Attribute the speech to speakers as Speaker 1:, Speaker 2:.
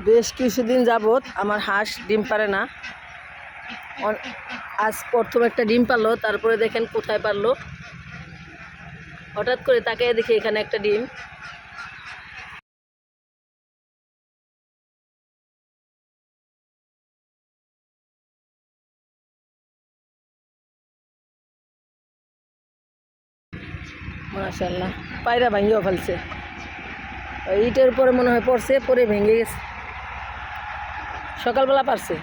Speaker 1: বেশ কিছুদিন যাবত আমার হাঁস ডিম পারে না। আজ প্রথম একটা ডিম পারলো, তারপরে দেখেন কোথায় পারলো। হঠাৎ করে তাকিয়ে দেখি এখানে একটা ডিম। মাশাআল্লাহ, পায়রা ভাঙিও ফেলছে। ইটের উপরে মনে হয় পড়ছে, পরে ভেঙে গেছে। সকালবেলা পারছে।